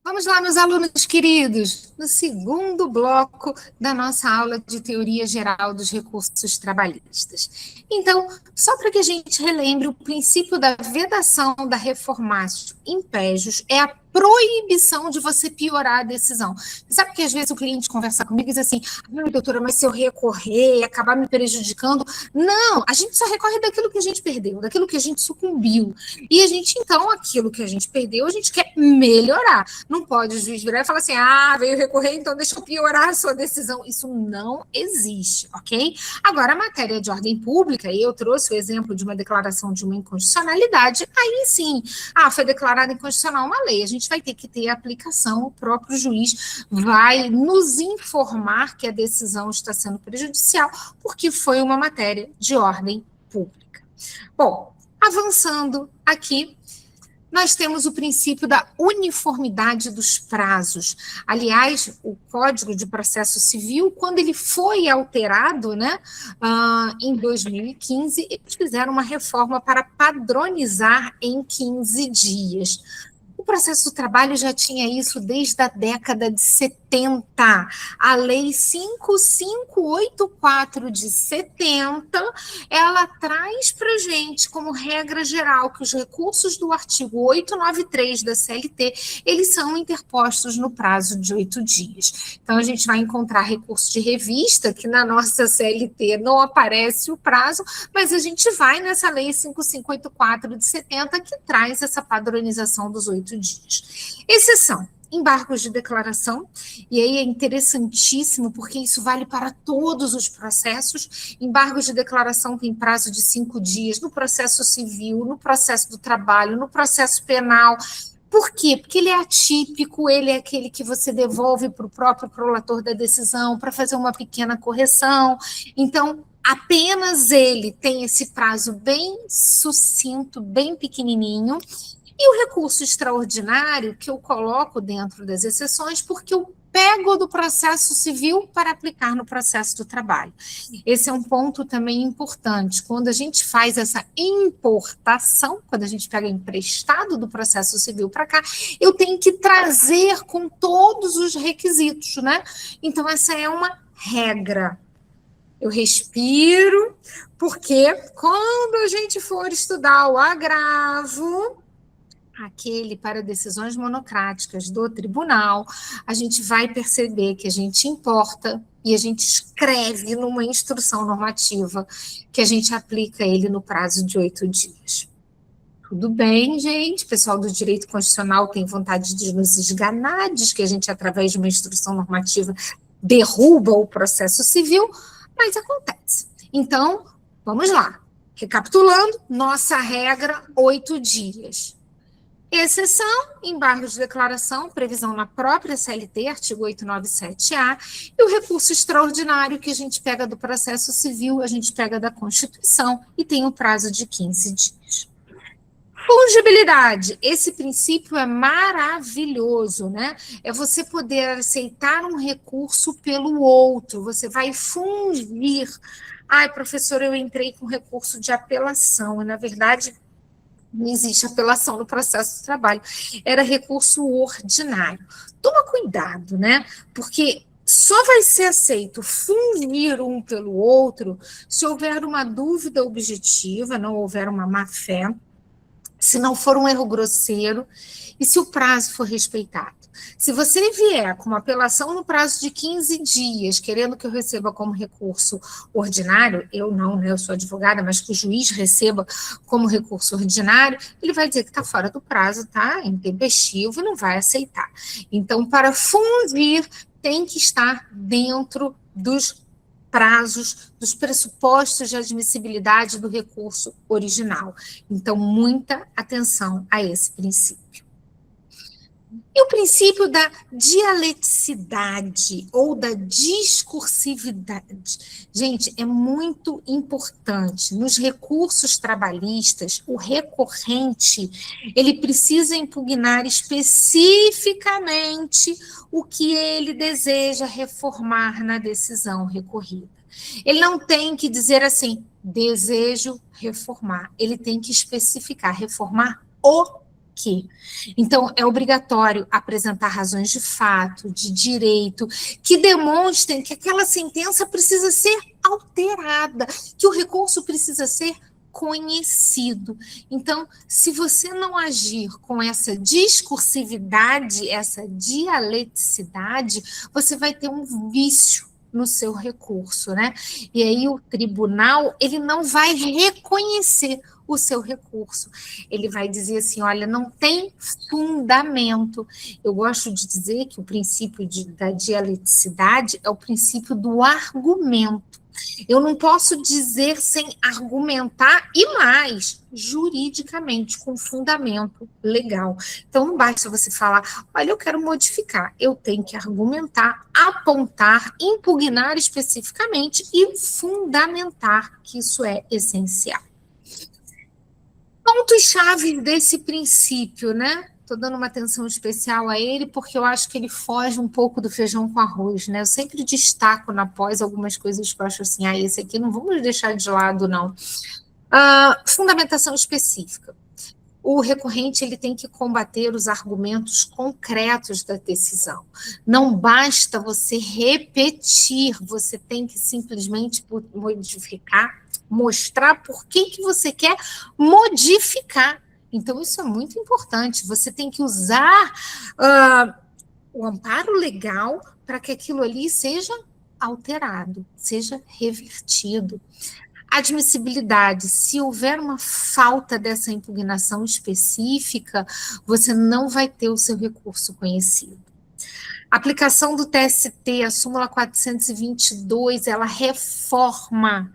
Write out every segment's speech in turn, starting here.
Vamos lá, meus alunos queridos, no segundo bloco da nossa aula de teoria geral dos recursos trabalhistas. Então, só para que a gente relembre, o princípio da vedação da reformatio impejus é a proibição de você piorar a decisão. Sabe que às vezes o cliente conversa comigo e diz assim, doutora, mas se eu recorrer e acabar me prejudicando? Não, a gente só recorre daquilo que a gente perdeu, daquilo que a gente sucumbiu. E a gente, então, aquilo que a gente perdeu, a gente quer melhorar. Não pode o juiz virar e falar assim, veio recorrer, então deixa eu piorar a sua decisão. Isso não existe, ok? Agora, a matéria de ordem pública, e eu trouxe o exemplo de uma declaração de uma inconstitucionalidade, aí sim, foi declarada inconstitucional uma lei, a gente vai ter que ter a aplicação, o próprio juiz vai nos informar que a decisão está sendo prejudicial, porque foi uma matéria de ordem pública. Bom, avançando aqui, nós temos o princípio da uniformidade dos prazos. Aliás, o Código de Processo Civil, quando ele foi alterado, né, em 2015, eles fizeram uma reforma para padronizar em 15 dias. O processo do trabalho já tinha isso desde a década de 70. A Lei 5584 de 70, ela traz para a gente, como regra geral, que os recursos do artigo 893 da CLT, eles são interpostos no prazo de 8 dias. Então, a gente vai encontrar recurso de revista, que na nossa CLT não aparece o prazo, mas a gente vai nessa Lei 5584 de 70, que traz essa padronização dos 8 dias. Exceção, embargos de declaração, e aí é interessantíssimo, porque isso vale para todos os processos. Embargos de declaração tem prazo de 5 dias, no processo civil, no processo do trabalho, no processo penal. Por quê? Porque ele é atípico, ele é aquele que você devolve para o próprio prolator da decisão para fazer uma pequena correção. Então, apenas ele tem esse prazo bem sucinto, bem pequenininho. E o recurso extraordinário, que eu coloco dentro das exceções, porque eu pego do processo civil para aplicar no processo do trabalho. Esse é um ponto também importante. Quando a gente faz essa importação, quando a gente pega emprestado do processo civil para cá, eu tenho que trazer com todos os requisitos, né? Então, essa é uma regra. Eu respiro, porque quando a gente for estudar o agravo, aquele para decisões monocráticas do tribunal, a gente vai perceber que a gente importa e a gente escreve numa instrução normativa que a gente aplica ele no prazo de 8 dias. Tudo bem, gente? O pessoal do direito constitucional tem vontade de nos esganar, diz que a gente, através de uma instrução normativa, derruba o processo civil, mas acontece. Então, vamos lá. Recapitulando, nossa regra, 8 dias. Exceção, embargo de declaração, previsão na própria CLT, artigo 897-A, e o recurso extraordinário que a gente pega do processo civil, a gente pega da Constituição e tem um prazo de 15 dias. Fungibilidade, esse princípio é maravilhoso, né? É você poder aceitar um recurso pelo outro, você vai fungir. Professor, eu entrei com recurso de apelação, e na verdade não existe apelação no processo de trabalho, era recurso ordinário. Toma cuidado, né? Porque só vai ser aceito fungir um pelo outro se houver uma dúvida objetiva, não houver uma má-fé, se não for um erro grosseiro e se o prazo for respeitado. Se você vier com uma apelação no prazo de 15 dias, querendo que eu receba como recurso ordinário, eu não, né, eu sou advogada, mas que o juiz receba como recurso ordinário, ele vai dizer que está fora do prazo, está intempestivo e não vai aceitar. Então, para fungir, tem que estar dentro dos prazos, dos pressupostos de admissibilidade do recurso original. Então, muita atenção a esse princípio. E o princípio da dialeticidade ou da discursividade. Gente, é muito importante. Nos recursos trabalhistas, o recorrente, ele precisa impugnar especificamente o que ele deseja reformar na decisão recorrida. Ele não tem que dizer assim, desejo reformar. Ele tem que especificar, reformar o que. Então, é obrigatório apresentar razões de fato, de direito, que demonstrem que aquela sentença precisa ser alterada, que o recurso precisa ser conhecido. Então, se você não agir com essa discursividade, essa dialeticidade, você vai ter um vício no seu recurso, né? E aí o tribunal, ele não vai reconhecer o seu recurso. Ele vai dizer assim, olha, não tem fundamento. Eu gosto de dizer que o princípio da dialeticidade é o princípio do argumento. Eu não posso dizer sem argumentar e mais, juridicamente, com fundamento legal. Então, não basta você falar, olha, eu quero modificar. Eu tenho que argumentar, apontar, impugnar especificamente e fundamentar que isso é essencial. Pontos-chave desse princípio, né? Estou dando uma atenção especial a ele, porque eu acho que ele foge um pouco do feijão com arroz, né? Eu sempre destaco na pós algumas coisas que eu acho assim, esse aqui não vamos deixar de lado, não. Fundamentação específica. O recorrente ele tem que combater os argumentos concretos da decisão. Não basta você repetir, você tem que simplesmente modificar, mostrar por que você quer modificar. Então, isso é muito importante. Você tem que usar o amparo legal para que aquilo ali seja alterado, seja revertido. Admissibilidade, se houver uma falta dessa impugnação específica, você não vai ter o seu recurso conhecido. Aplicação do TST, a súmula 422, ela reforça,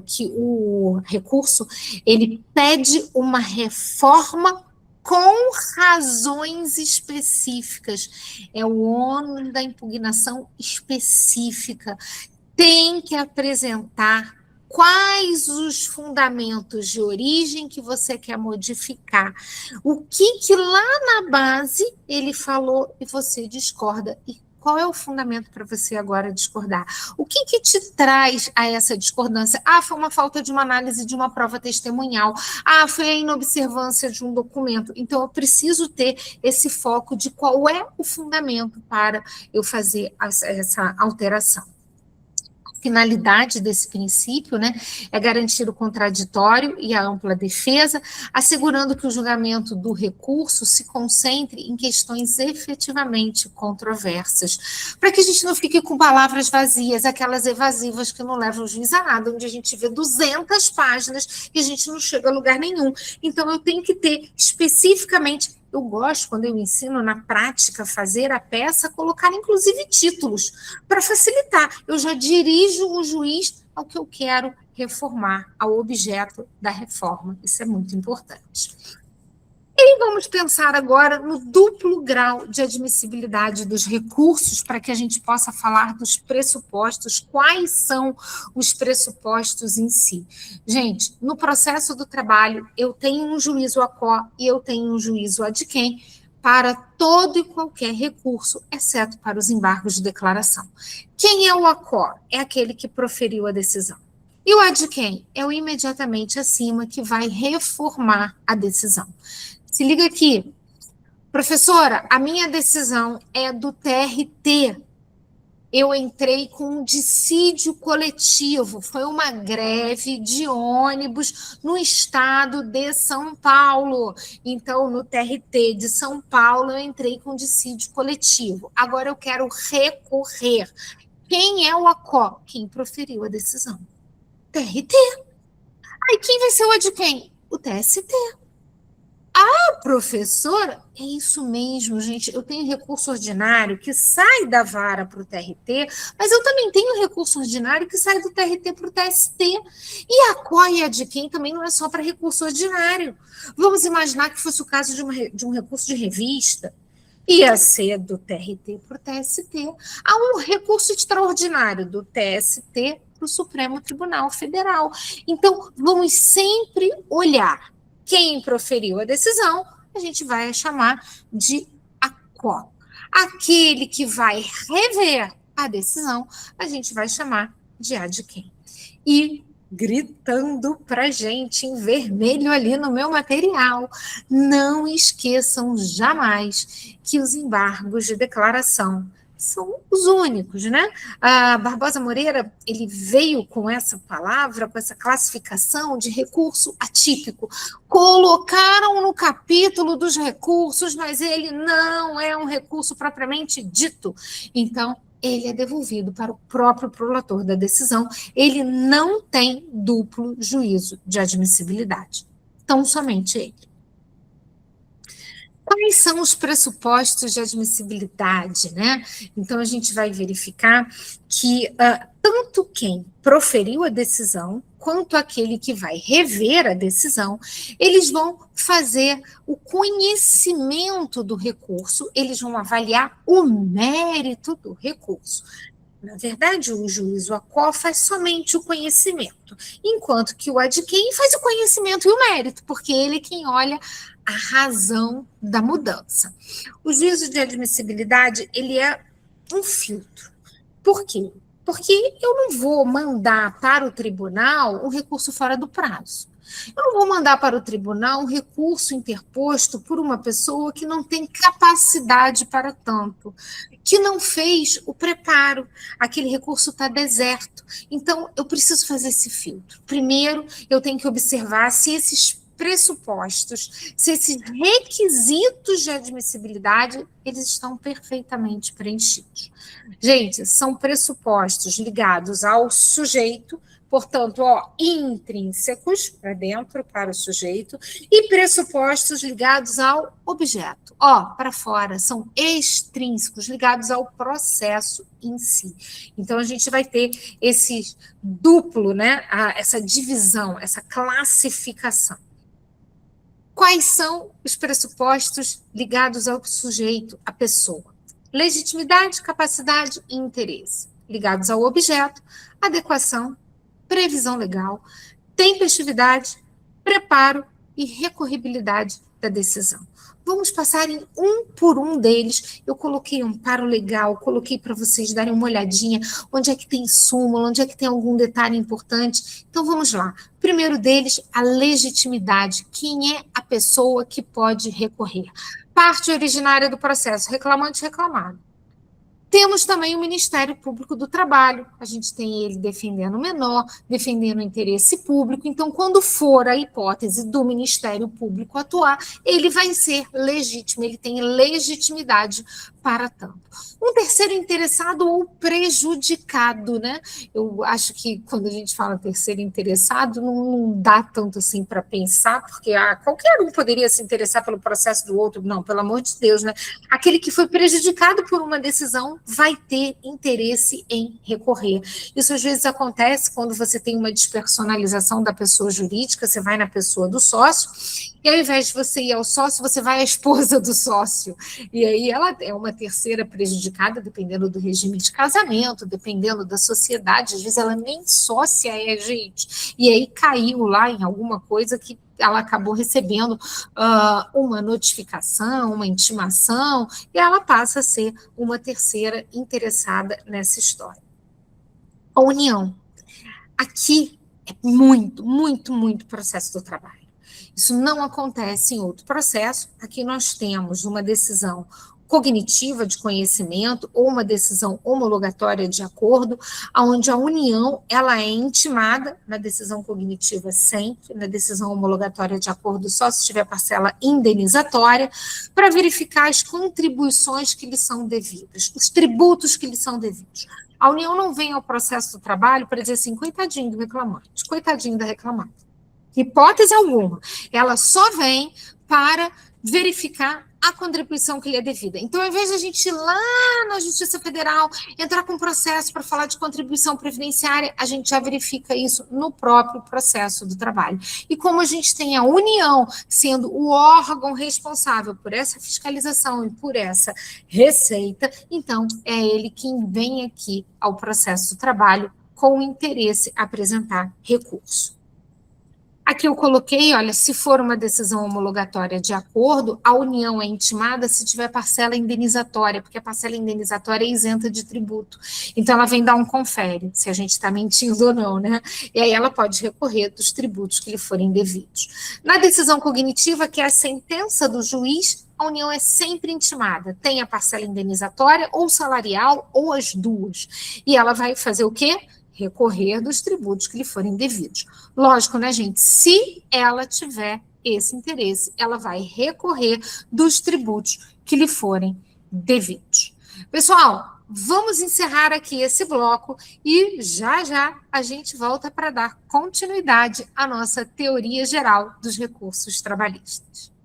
que o recurso, ele pede uma reforma com razões específicas. É o ônus da impugnação específica. Tem que apresentar quais os fundamentos de origem que você quer modificar. O que lá na base ele falou e você discorda. E qual é o fundamento para você agora discordar? O que te traz a essa discordância? Foi uma falta de uma análise de uma prova testemunhal. Foi a inobservância de um documento. Então, eu preciso ter esse foco de qual é o fundamento para eu fazer essa alteração. Finalidade desse princípio, né, é garantir o contraditório e a ampla defesa, assegurando que o julgamento do recurso se concentre em questões efetivamente controversas, para que a gente não fique com palavras vazias, aquelas evasivas que não levam o juiz a nada, onde a gente vê 200 páginas e a gente não chega a lugar nenhum. Então, eu tenho que ter especificamente. Eu gosto, quando eu ensino na prática fazer a peça, colocar inclusive títulos, para facilitar. Eu já dirijo o juiz ao que eu quero reformar, ao objeto da reforma. Isso é muito importante. E vamos pensar agora no duplo grau de admissibilidade dos recursos, para que a gente possa falar dos pressupostos, quais são os pressupostos em si. Gente, no processo do trabalho, eu tenho um juízo aquó e eu tenho um juízo adquém para todo e qualquer recurso, exceto para os embargos de declaração. Quem é o aquó? É aquele que proferiu a decisão. E o adquém? É o imediatamente acima que vai reformar a decisão. Se liga aqui, professora, a minha decisão é do TRT. Eu entrei com um dissídio coletivo, foi uma greve de ônibus no estado de São Paulo. Então, no TRT de São Paulo, eu entrei com dissídio coletivo. Agora eu quero recorrer. Quem é o aquó? Quem proferiu a decisão? TRT. Aí quem vai ser o adquém? O TST. Professora, é isso mesmo, gente. Eu tenho recurso ordinário que sai da vara para o TRT, mas eu também tenho recurso ordinário que sai do TRT para o TST. E a COIA de quem também não é só para recurso ordinário. Vamos imaginar que fosse o caso de um recurso de revista. Ia ser do TRT para o TST. Há um recurso extraordinário do TST para o Supremo Tribunal Federal. Então, vamos sempre olhar quem proferiu a decisão, a gente vai chamar de aquó. Aquele que vai rever a decisão, a gente vai chamar de adquém. E gritando para gente em vermelho ali no meu material. Não esqueçam jamais que os embargos de declaração são os únicos, né? A Barbosa Moreira, ele veio com essa palavra, com essa classificação de recurso atípico. Colocaram no capítulo dos recursos, mas ele não é um recurso propriamente dito. Então, ele é devolvido para o próprio prolator da decisão. Ele não tem duplo juízo de admissibilidade. Tão somente ele. Quais são os pressupostos de admissibilidade, né? Então, a gente vai verificar que tanto quem proferiu a decisão, quanto aquele que vai rever a decisão, eles vão fazer o conhecimento do recurso, eles vão avaliar o mérito do recurso. Na verdade, o juiz, o ACO, faz somente o conhecimento, enquanto que o adquém faz o conhecimento e o mérito, porque ele é quem olha a razão da mudança. O juízo de admissibilidade, ele é um filtro. Por quê? Porque eu não vou mandar para o tribunal um recurso fora do prazo. Eu não vou mandar para o tribunal um recurso interposto por uma pessoa que não tem capacidade para tanto, que não fez o preparo, aquele recurso está deserto. Então, eu preciso fazer esse filtro. Primeiro, eu tenho que observar se esses pressupostos, se esses requisitos de admissibilidade, eles estão perfeitamente preenchidos. Gente, são pressupostos ligados ao sujeito, portanto, intrínsecos para dentro, para o sujeito, e pressupostos ligados ao objeto, para fora, são extrínsecos, ligados ao processo em si. Então, a gente vai ter esse duplo, né, essa divisão, essa classificação. Quais são os pressupostos ligados ao sujeito, à pessoa? Legitimidade, capacidade e interesse. Ligados ao objeto, adequação, previsão legal, tempestividade, preparo e recorribilidade da decisão. Vamos passar em um por um deles. Eu coloquei um amparo legal, coloquei para vocês darem uma olhadinha onde é que tem súmula, onde é que tem algum detalhe importante. Então, vamos lá. Primeiro deles, a legitimidade. Quem é a pessoa que pode recorrer? Parte originária do processo, reclamante e reclamado. Temos também o Ministério Público do Trabalho, a gente tem ele defendendo o menor, defendendo o interesse público, então, quando for a hipótese do Ministério Público atuar, ele vai ser legítimo, ele tem legitimidade para tanto. Um terceiro interessado ou prejudicado, né? Eu acho que quando a gente fala terceiro interessado, não dá tanto assim para pensar, porque qualquer um poderia se interessar pelo processo do outro, não, pelo amor de Deus, né? Aquele que foi prejudicado por uma decisão vai ter interesse em recorrer. Isso às vezes acontece quando você tem uma despersonalização da pessoa jurídica, você vai na pessoa do sócio, e ao invés de você ir ao sócio, você vai à esposa do sócio. E aí ela é uma terceira prejudicada, dependendo do regime de casamento, dependendo da sociedade. Às vezes ela nem sócia é, gente. E aí caiu lá em alguma coisa que ela acabou recebendo uma notificação, uma intimação, e ela passa a ser uma terceira interessada nessa história. A união. Aqui é muito, muito, muito processo do trabalho. Isso não acontece em outro processo. Aqui nós temos uma decisão cognitiva de conhecimento ou uma decisão homologatória de acordo, onde a união ela é intimada na decisão cognitiva sempre, na decisão homologatória de acordo só se tiver parcela indenizatória, para verificar as contribuições que lhe são devidas, os tributos que lhe são devidos. A união não vem ao processo do trabalho para dizer assim, coitadinho do reclamante, coitadinho da reclamante. Hipótese alguma. Ela só vem para verificar a contribuição que lhe é devida. Então, ao invés de a gente ir lá na Justiça Federal, entrar com um processo para falar de contribuição previdenciária, a gente já verifica isso no próprio processo do trabalho. E como a gente tem a União sendo o órgão responsável por essa fiscalização e por essa receita, então é ele quem vem aqui ao processo do trabalho com o interesse a apresentar recurso. Aqui eu coloquei, olha, se for uma decisão homologatória de acordo, a união é intimada se tiver parcela indenizatória, porque a parcela indenizatória é isenta de tributo. Então, ela vem dar um confere, se a gente está mentindo ou não, né? E aí ela pode recorrer dos tributos que lhe forem devidos. Na decisão cognitiva, que é a sentença do juiz, a união é sempre intimada. Tem a parcela indenizatória ou salarial, ou as duas. E ela vai fazer o quê? Recorrer dos tributos que lhe forem devidos. Lógico, né, gente? Se ela tiver esse interesse, ela vai recorrer dos tributos que lhe forem devidos. Pessoal, vamos encerrar aqui esse bloco e já já a gente volta para dar continuidade à nossa teoria geral dos recursos trabalhistas.